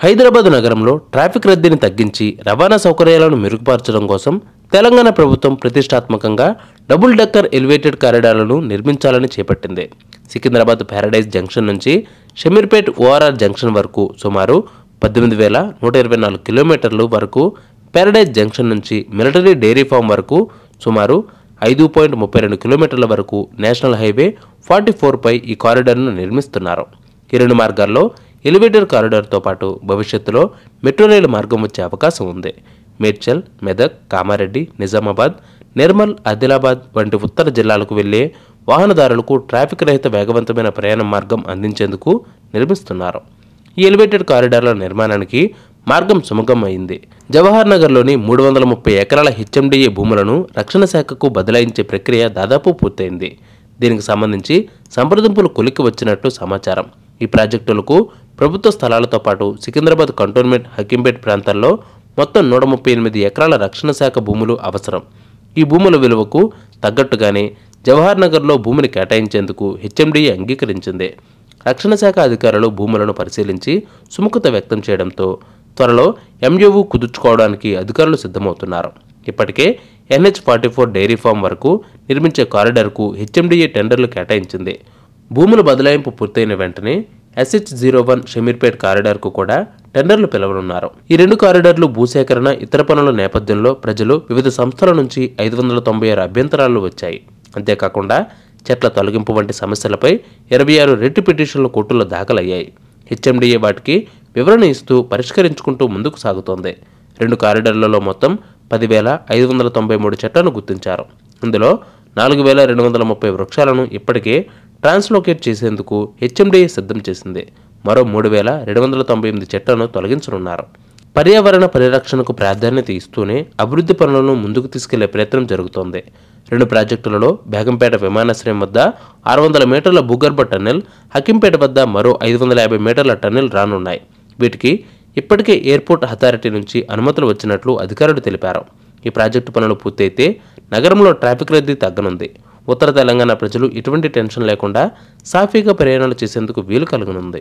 హైదరాబాద్ నగరంలో ట్రాఫిక్ రద్దీని తగ్గించి రవాణా సౌకర్యాలను మెరుగుపరచడం కోసం తెలంగాణ ప్రభుత్వం ప్రతిష్టాత్మకంగా డబుల్ డెక్కర్ ఎలివేటెడ్ కారిడార్లను నిర్మించాలని చేపట్టింది. సికింద్రాబాద్ ప్యారడైజ్ జంక్షన్ నుంచి షమీర్పేట్ ఓఆర్ఆర్ జంక్షన్ వరకు సుమారు 18,124 కిలోమీటర్లు వరకు, ప్యారడైజ్ జంక్షన్ నుంచి మిలిటరీ డైరీ ఫామ్ వరకు సుమారు 5.32 కిలోమీటర్ల వరకు నేషనల్ హైవే 44 పై ఈ కారిడార్ను నిర్మిస్తున్నారు. ఈ రెండు మార్గాల్లో ఎలివేటెడ్ కారిడార్తో పాటు భవిష్యత్తులో మెట్రో రైలు మార్గం వచ్చే అవకాశం ఉంది. మేడ్చల్, మెదక్, కామారెడ్డి, నిజామాబాద్, నిర్మల్, ఆదిలాబాద్ వంటి ఉత్తర జిల్లాలకు వెళ్లే వాహనదారులకు ట్రాఫిక్ రహిత వేగవంతమైన ప్రయాణ మార్గం అందించేందుకు నిర్మిస్తున్నారు. ఈ ఎలివేటెడ్ కారిడార్ల నిర్మాణానికి మార్గం సుముఖం అయింది. జవహర్ నగర్లోని 330 ఎకరాల హెచ్ఎండిఏ భూములను రక్షణ శాఖకు బదలాయించే ప్రక్రియ దాదాపు పూర్తయింది. దీనికి సంబంధించి సంప్రదింపులు కొలిక్కి వచ్చినట్లు సమాచారం. ఈ ప్రాజెక్టులకు ప్రభుత్వ స్థలాలతో పాటు సికింద్రాబాద్ కంటోన్మెంట్, హకీంపేట్ ప్రాంతాల్లో మొత్తం 138 ఎకరాల రక్షణ శాఖ భూములు అవసరం. ఈ భూముల విలువకు తగ్గట్టుగానే జవహర్ నగర్లో భూమిని కేటాయించేందుకు హెచ్ఎండిఏ అంగీకరించింది. రక్షణ శాఖ అధికారులు భూములను పరిశీలించి సుముఖత వ్యక్తం చేయడంతో త్వరలో ఎంయూవూ కుదుర్చుకోవడానికి అధికారులు సిద్ధమవుతున్నారు. ఇప్పటికే NH44 డైరీ ఫామ్ వరకు నిర్మించే కారిడార్కు హెచ్ఎండిఏ టెండర్లు కేటాయించింది. భూముల బదలాయింపు పూర్తయిన వెంటనే SH01 షమీర్పేట్ కారిడార్కు కూడా టెండర్లు పిలవనున్నారు. ఈ రెండు కారిడార్లు భూసేకరణ, ఇతర పనుల నేపథ్యంలో ప్రజలు, వివిధ సంస్థల నుంచి 596 అభ్యంతరాలు వచ్చాయి. అంతేకాకుండా చెట్ల తొలగింపు వంటి సమస్యలపై 26 రిట్ పిటిషన్లు కోర్టులో దాఖలయ్యాయి. హెచ్ఎండిఏ వాటికి వివరణ ఇస్తూ పరిష్కరించుకుంటూ ముందుకు సాగుతోంది. రెండు కారిడార్లలో మొత్తం 10,593 చెట్లను గుర్తించారు. ఇందులో 4,230 వృక్షాలను ఇప్పటికే ట్రాన్స్లోకేట్ చేసేందుకు హెచ్ఎండిఏ సిద్ధం చేసింది. మరో 3,298 చెట్లను తొలగించనున్నారు. పర్యావరణ పరిరక్షణకు ప్రాధాన్యత ఇస్తూనే అభివృద్ధి పనులను ముందుకు తీసుకెళ్లే ప్రయత్నం జరుగుతోంది. రెండు ప్రాజెక్టులలో బేగంపేట విమానాశ్రయం వద్ద 600 మీటర్ల భూగర్భ టన్నెల్, హకీంపేట వద్ద మరో 550 మీటర్ల టన్నెల్ రానున్నాయి. వీటికి ఇప్పటికే ఎయిర్పోర్ట్ అథారిటీ నుంచి అనుమతులు వచ్చినట్లు అధికారులు తెలిపారు. ఈ ప్రాజెక్టు పనులు పూర్తయితే నగరంలో ట్రాఫిక్ రద్దీ తగ్గనుంది. ఉత్తర తెలంగాణ ప్రజలు ఎటువంటి టెన్షన్ లేకుండా సాఫీగా ప్రయాణాలు చేసేందుకు వీలు కలుగనుంది.